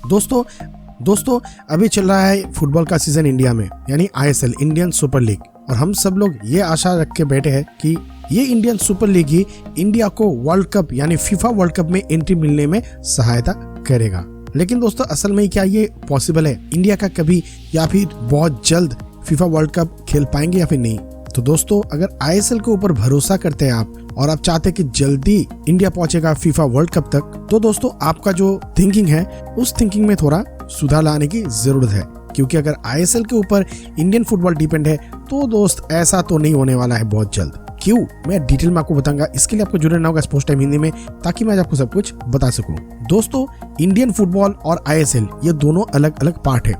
दोस्तों दोस्तों अभी चल रहा है फुटबॉल का सीजन इंडिया में, यानी ISL इंडियन सुपर लीग। और हम सब लोग ये आशा रख के बैठे हैं कि ये इंडियन सुपर लीग ही इंडिया को वर्ल्ड कप यानी फीफा वर्ल्ड कप में एंट्री मिलने में सहायता करेगा। लेकिन दोस्तों असल में क्या ये पॉसिबल है? इंडिया का कभी या फिर बहुत जल्द फीफा वर्ल्ड कप खेल पाएंगे या फिर नहीं? तो दोस्तों अगर ISL के ऊपर भरोसा करते हैं आप और आप चाहते हैं कि जल्दी इंडिया पहुंचेगा फीफा वर्ल्ड कप तक, तो दोस्तों आपका जो थिंकिंग है उस थिंकिंग में थोड़ा सुधार लाने की जरूरत है। क्योंकि अगर ISL के ऊपर इंडियन फुटबॉल डिपेंड है तो दोस्त ऐसा तो नहीं होने वाला है बहुत जल्द। क्यों, मैं डिटेल में आपको बताऊंगा। इसके लिए आपको जुड़े रहना होगा स्पोर्ट्स टाइम हिंदी में, ताकि मैं आपको सब कुछ बता सकूं। दोस्तों इंडियन फुटबॉल और ISL ये दोनों अलग अलग पार्ट है।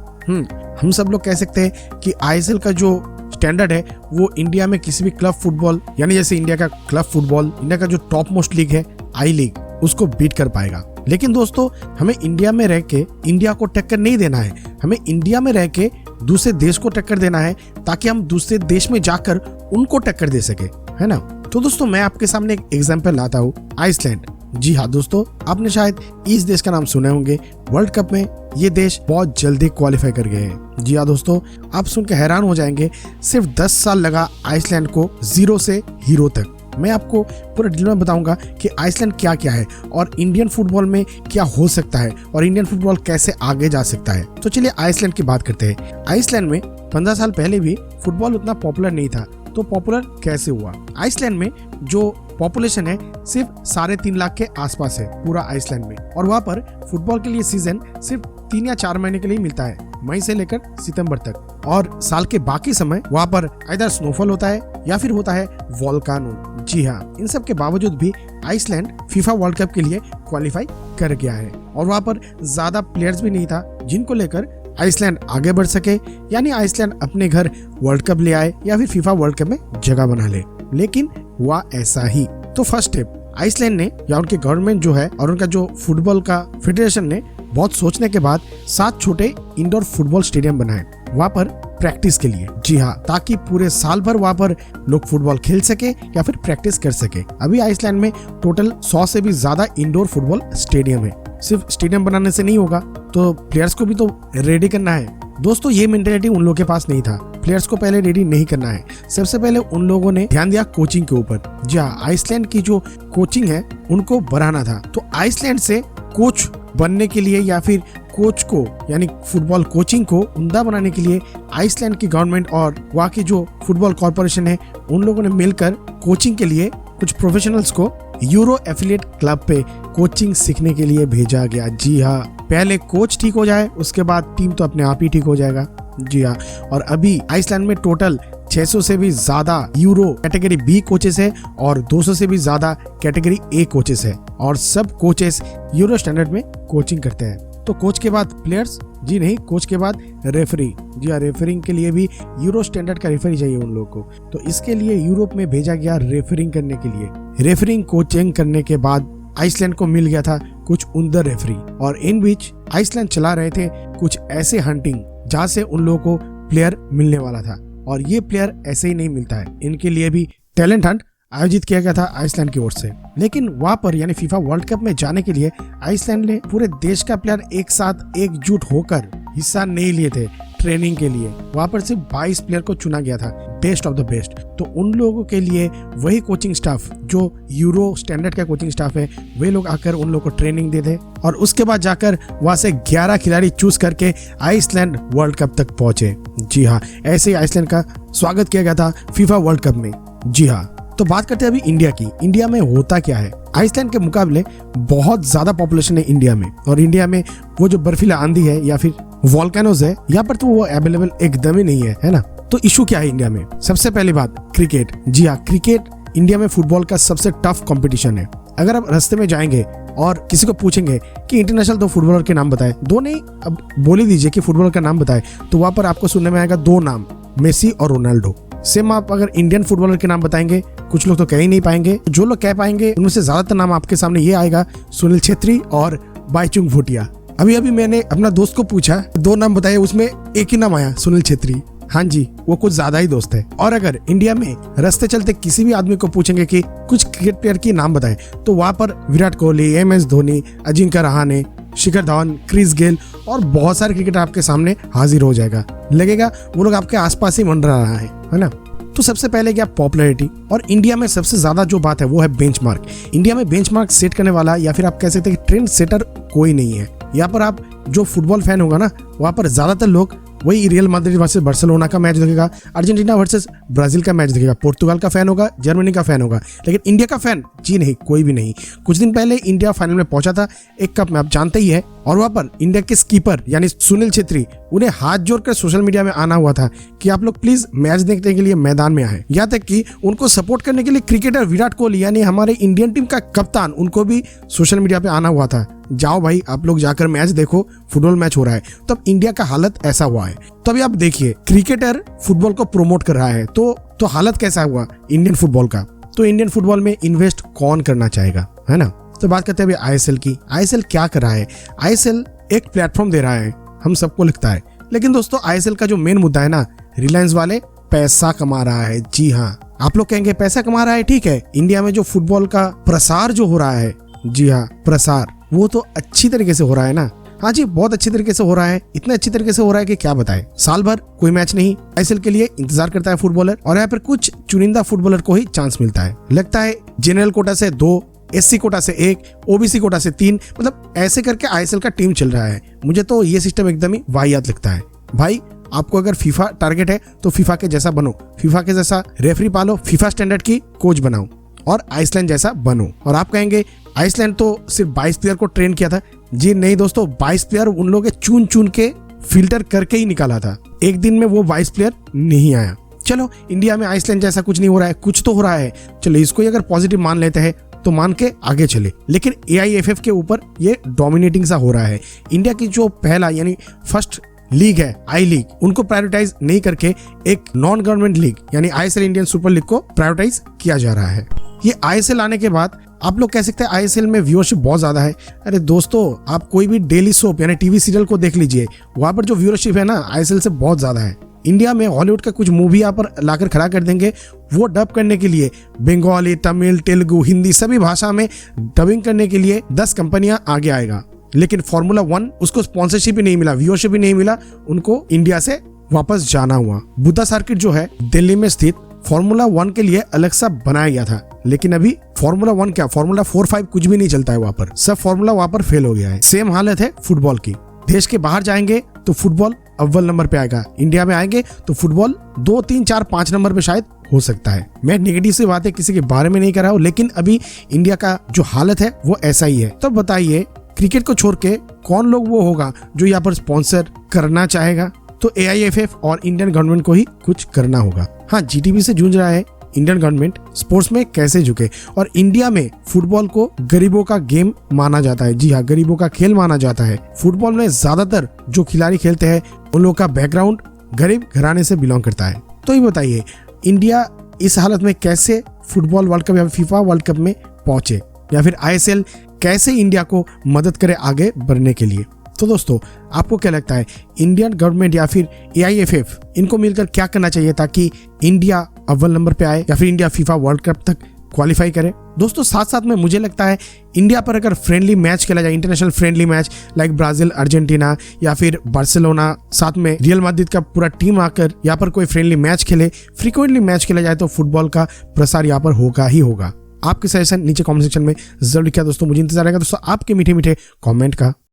हम सब लोग कह सकते हैं कि ISL का जो स्टैंडर्ड है वो इंडिया में किसी भी क्लब फुटबॉल, यानी जैसे इंडिया का क्लब फुटबॉल, इंडिया का जो टॉप मोस्ट लीग है आई लीग, उसको बीट कर पाएगा। लेकिन दोस्तों हमें इंडिया में रह के इंडिया को टक्कर नहीं देना है, हमें इंडिया में रह के दूसरे देश को टक्कर देना है, ताकि हम दूसरे देश में जाकर उनको टक्कर दे सके, है ना। तो दोस्तों मैं आपके सामने एक एग्जांपल लाता हूँ, आइसलैंड। जी हाँ दोस्तों, आपने शायद इस देश का नाम सुने होंगे। वर्ल्ड कप में ये देश बहुत जल्दी क्वालिफाई कर गए हैं। जी हाँ दोस्तों, आप सुनकर हैरान हो जाएंगे, सिर्फ 10 साल लगा आइसलैंड को जीरो से हीरो तक। मैं आपको पूरा डिटेल में बताऊंगा कि आइसलैंड क्या क्या है और इंडियन फुटबॉल में क्या हो सकता है और इंडियन फुटबॉल कैसे आगे जा सकता है। तो चलिए आइसलैंड की बात करते हैं। आइसलैंड में 15 साल पहले भी फुटबॉल उतना पॉपुलर नहीं था, तो पॉपुलर कैसे हुआ? आइसलैंड में जो पॉपुलेशन है सिर्फ 3.5 लाख के आसपास है पूरा आइसलैंड में, और वहाँ पर फुटबॉल के लिए सीजन सिर्फ 3 या 4 महीने के लिए मिलता है, मई से लेकर सितंबर तक। और साल के बाकी समय वहाँ पर इधर स्नोफॉल होता है या फिर होता है वोल्केनो। जी हाँ, इन सब के बावजूद भी आइसलैंड फीफा वर्ल्ड कप के लिए क्वालिफाई कर गया है। और वहाँ पर ज्यादा प्लेयर्स भी नहीं था जिनको लेकर आइसलैंड आगे बढ़ सके, यानी आइसलैंड अपने घर वर्ल्ड कप ले आए या फिर फीफा वर्ल्ड कप में जगह बना ले। लेकिन हुआ ऐसा ही। तो फर्स्ट स्टेप आइसलैंड ने या उनके गवर्नमेंट जो है और उनका जो फुटबॉल का फेडरेशन ने बहुत सोचने के बाद 7 छोटे इंडोर फुटबॉल स्टेडियम बनाए वहाँ पर प्रैक्टिस के लिए। जी हाँ, ताकि पूरे साल भर वहाँ पर लोग फुटबॉल खेल सके या फिर प्रैक्टिस कर सके। अभी आइसलैंड में टोटल 100 से भी ज्यादा इंडोर फुटबॉल स्टेडियम है। सिर्फ स्टेडियम बनाने से नहीं होगा, तो प्लेयर्स को भी तो रेडी करना है। दोस्तों ये मेंटेलिटी उन लोगों के पास नहीं था। प्लेयर्स को पहले रेडी नहीं करना है, सबसे पहले उन लोगों ने ध्यान दिया कोचिंग के ऊपर। जी हाँ, आइसलैंड की जो कोचिंग है उनको बढ़ाना था। तो आइसलैंड से कोच बनने के लिए या फिर कोच को यानी फुटबॉल कोचिंग को उम्दा बनाने के लिए आइसलैंड की गवर्नमेंट और वहाँ की जो फुटबॉल कॉर्पोरेशन है उन लोगों ने मिलकर कोचिंग के लिए कुछ प्रोफेशनल्स को यूरो एफिलिएट क्लब पे कोचिंग सीखने के लिए भेजा गया। जी हाँ, पहले कोच ठीक हो जाए उसके बाद टीम तो अपने आप ही ठीक हो जाएगा। जी हाँ, और अभी आइसलैंड में टोटल 600 से भी ज्यादा यूरो कैटेगरी बी कोचेस है और 200 से भी ज्यादा कैटेगरी ए कोचेस है, और सब कोचेस यूरो स्टैंडर्ड में कोचिंग करते हैं। तो कोच के बाद प्लेयर्स, जी नहीं, कोच के बाद रेफरी। जी हाँ, रेफरिंग के लिए भी यूरो स्टैंडर्ड का रेफरी चाहिए उन लोगों को। तो इसके लिए यूरोप में भेजा गया रेफरिंग करने के लिए। रेफरिंग कोचिंग करने के बाद आइसलैंड को मिल गया था कुछ उम्दा रेफरी, और इन बीच आइसलैंड चला रहे थे कुछ ऐसे हंटिंग जहाँ से उन लोगों को प्लेयर मिलने वाला था। और ये प्लेयर ऐसे ही नहीं मिलता है, इनके लिए भी टैलेंट हंट आयोजित किया गया था आइसलैंड की ओर से। लेकिन वहाँ पर यानी फीफा वर्ल्ड कप में जाने के लिए आइसलैंड ने पूरे देश का प्लेयर एक साथ एकजुट होकर हिस्सा नहीं लिए थे ट्रेनिंग के लिए। वहाँ पर सिर्फ 22 प्लेयर को चुना गया था, बेस्ट ऑफ द बेस्ट। तो उन लोगों के लिए वही कोचिंग स्टाफ जो यूरो स्टैंडर्ड का कोचिंग स्टाफ है, वे लोग आकर उन लोगों को ट्रेनिंग देते और उसके बाद जाकर वहाँ से 11 खिलाड़ी चूज करके आइसलैंड वर्ल्ड कप तक पहुंचे। जी हाँ, ऐसे ही आइसलैंड का स्वागत किया गया था फीफा वर्ल्ड कप में। जी हाँ, तो बात करते हैं अभी इंडिया की। इंडिया में होता क्या है? आइसलैंड के मुकाबले बहुत ज्यादा पॉपुलेशन है इंडिया में, और इंडिया में वो जो बर्फीला आंधी है या फिर वोल्केनोज है यहाँ पर तो वो अवेलेबल एकदम ही नहीं है ना। तो इशू क्या है इंडिया में? सबसे पहली बात क्रिकेट। जी हाँ, क्रिकेट इंडिया में फुटबॉल का सबसे टफ कंपटीशन है। अगर आप रास्ते में जाएंगे और किसी को पूछेंगे कि इंटरनेशनल 2 फुटबॉलर के नाम बताए, 2 नहीं, अब बोल ही दीजिए कि फुटबॉलर का नाम बताए, तो वहां पर आपको सुनने में आएगा 2 नाम, मेसी और रोनाल्डो। सेम आप अगर इंडियन फुटबॉलर के नाम बताएंगे, कुछ लोग तो कह ही नहीं पाएंगे। जो लोग कह पाएंगे उनमें से ज्यादातर नाम आपके सामने ये आएगा, सुनील छेत्री और बाईचुंग भूटिया। अभी मैंने अपना दोस्त को पूछा, 2 नाम बताए, उसमें एक ही नाम आया, सुनील छेत्री। हाँ जी, वो कुछ ज्यादा ही दोस्त है। और अगर इंडिया में रास्ते चलते किसी भी आदमी को पूछेंगे कि कुछ क्रिकेट प्लेयर की नाम बताए, तो वहाँ पर Virat Kohli, MS Dhoni, Ajinkya Rahane, Shikhar Dhawan, Chris Gayle और बहुत सारे क्रिकेटर आपके सामने हाजिर हो जाएगा। लगेगा वो लोग आपके आसपास ही मंडरा रहा है ना। तो सबसे पहले क्या पॉपुलैरिटी, और इंडिया में सबसे ज्यादा जो बात है वो है बेंचमार्क। इंडिया में बेंचमार्क सेट करने वाला या फिर आप कह सकते हैं कि ट्रेंड सेटर कोई नहीं है। यहाँ पर आप जो फुटबॉल फैन होगा ना, वहाँ पर ज्यादातर लोग वही रियल मैड्रिड वर्सेस बार्सिलोना का मैच देखेगा, अर्जेंटीना वर्सेस ब्राजील का मैच देखेगा, पुर्तगाल का फैन होगा, जर्मनी का फैन होगा, लेकिन इंडिया का फैन जी नहीं, कोई भी नहीं। कुछ दिन पहले इंडिया फाइनल में पहुंचा था एक कप में, आप जानते ही है, और वहां पर इंडिया के स्कीपर यानी सुनील छेत्री, उन्हें हाथ जोड़कर सोशल मीडिया में आना हुआ था कि आप लोग प्लीज मैच देखने के लिए मैदान में आए। यहाँ तक कि उनको सपोर्ट करने के लिए क्रिकेटर विराट कोहली यानी हमारे इंडियन टीम का कप्तान, उनको भी सोशल मीडिया पे आना हुआ था, जाओ भाई आप लोग जाकर मैच देखो, फुटबॉल मैच हो रहा है। तब इंडिया का हालत ऐसा हुआ है। तो अभी आप देखिए, क्रिकेटर फुटबॉल को प्रमोट कर रहा है, तो हालत कैसा हुआ इंडियन फुटबॉल का। तो इंडियन फुटबॉल में इन्वेस्ट कौन करना चाहेगा, है ना। तो बात करते हैं अभी आईएसएल की। आईएसएल क्या कर रहा है? आईएसएल एक प्लेटफॉर्म दे रहा है, हम सबको लगता है, लेकिन दोस्तों आईएसएल का जो मेन मुद्दा है ना, रिलायंस वाले पैसा कमा रहा है। जी हाँ, आप लोग कहेंगे पैसा कमा रहा है, ठीक है। इंडिया में जो फुटबॉल का प्रसार जो हो रहा है, जी हाँ प्रसार, वो तो अच्छी तरीके से हो रहा है ना। हाँ जी, बहुत अच्छी तरीके से हो रहा है, इतना अच्छी तरीके से हो रहा है कि क्या बताएं। साल भर कोई मैच नहीं, आईएसएल के लिए इंतजार करता है फुटबॉलर, और यहाँ पर कुछ चुनिंदा फुटबॉलर को ही चांस मिलता है। लगता है जनरल कोटा से 2, एससी कोटा से 1, ओबीसी कोटा से 3, मतलब ऐसे करके आईएसएल का टीम चल रहा है। मुझे तो ये सिस्टम एकदम ही वाहियात लगता है। भाई आपको अगर फीफा टारगेट है तो फीफा के जैसा बनो, फीफा के जैसा रेफरी पालो, फीफा स्टैंडर्ड की कोच बनाओ और आइसलैंड जैसा बनो। और आप कहेंगे आइसलैंड तो सिर्फ 22 प्लेयर को ट्रेन किया था। जी नहीं दोस्तों, 22 प्लेयर उन लोगों के चुन चुन के फिल्टर करके ही निकाला था। एक दिन में वो 22 प्लेयर नहीं आया। चलो इंडिया में आइसलैंड जैसा कुछ नहीं हो रहा है, कुछ तो हो रहा है, चलो इसको ही अगर पॉजिटिव मान लेते हैं तो मान के आगे चले। लेकिन AIFF के ऊपर ये डोमिनेटिंग सा हो रहा है। इंडिया की जो पहला यानी फर्स्ट लीग है, आई लीग, उनको प्रायोरिटाइज नहीं करके एक नॉन गवर्नमेंट लीग यानी ISL इंडियन सुपर लीग को प्रायोरिटाइज किया जा रहा है। ये ISL आने के बाद आप लोग कह सकते हैं ISL में व्यूअरशिप बहुत ज्यादा है। अरे दोस्तों, आप कोई भी डेली सोप यानी टीवी सीरियल को देख लीजिए, वहां पर जो व्यूअरशिप है ना ISL से बहुत ज्यादा है। इंडिया में हॉलीवुड का कुछ मूवी यहाँ पर लाकर खड़ा कर देंगे, वो डब करने के लिए बंगाली, तमिल, तेलुगु, हिंदी सभी भाषा में डबिंग करने के लिए 10 कंपनियां आगे आएगा। लेकिन फॉर्मूला 1 उसको स्पॉन्सरशिप ही नहीं मिला, व्यूअरशिप ही नहीं मिला, उनको इंडिया से वापस जाना हुआ। बुद्धा सर्किट जो है दिल्ली में स्थित, फॉर्मूला 1 के लिए अलग सा बनाया गया था, लेकिन अभी फॉर्मूला 1 क्या, फॉर्मूला 4-5 कुछ भी नहीं चलता है वहां पर, सब फॉर्मूला वहां पर फेल हो गया है। सेम हालत है फुटबॉल की। देश के बाहर जाएंगे तो फुटबॉल अव्वल नंबर पे आएगा, इंडिया में आएंगे तो फुटबॉल 2, 3, 4, 5 नंबर पे शायद हो सकता है। मैं नेगेटिव से बातें किसी के बारे में नहीं कर रहा हूँ, लेकिन अभी इंडिया का जो हालत है वो ऐसा ही है। तो बताइए क्रिकेट को छोड़ के कौन लोग वो होगा जो यहाँ पर स्पॉन्सर करना चाहेगा? तो AIFF और इंडियन गवर्नमेंट को ही कुछ करना होगा। हाँ, GTB से जूझ रहा है इंडियन गवर्नमेंट, स्पोर्ट्स में कैसे झुके। और इंडिया में फुटबॉल को गरीबों का गेम माना जाता है। जी हाँ, गरीबों का खेल माना जाता है। फुटबॉल में ज्यादातर जो खिलाड़ी खेलते हैं उन लोगों का बैकग्राउंड गरीब घराने से बिलोंग करता है। तो ये बताइए इंडिया इस हालत में कैसे फुटबॉल वर्ल्ड कप या फीफा वर्ल्ड कप में पहुंचे, या फिर ISL कैसे इंडिया को मदद करे आगे बढ़ने के लिए। तो दोस्तों आपको क्या लगता है, इंडियन गवर्नमेंट या फिर AIFF इनको मिलकर क्या करना चाहिए ताकि इंडिया अव्वल नंबर पे आए या फिर इंडिया फीफा वर्ल्ड कप तक क्वालिफाई करे? दोस्तों साथ साथ में मुझे लगता है इंडिया पर अगर फ्रेंडली मैच खेला जाए, international friendly match like Brazil, Argentina या फिर बार्सिलोना, साथ में रियल मैड्रिड का पूरा टीम आकर यहाँ पर कोई फ्रेंडली मैच खेले, फ्रीक्वेंटली मैच खेला जाए, तो फुटबॉल का प्रसार यहाँ पर होगा ही होगा। आपके सजेशन नीचे कमेंट सेक्शन में जरूर लिखिए दोस्तों, मुझे इंतजार रहेगा दोस्तों आपके मीठे मीठे कमेंट का।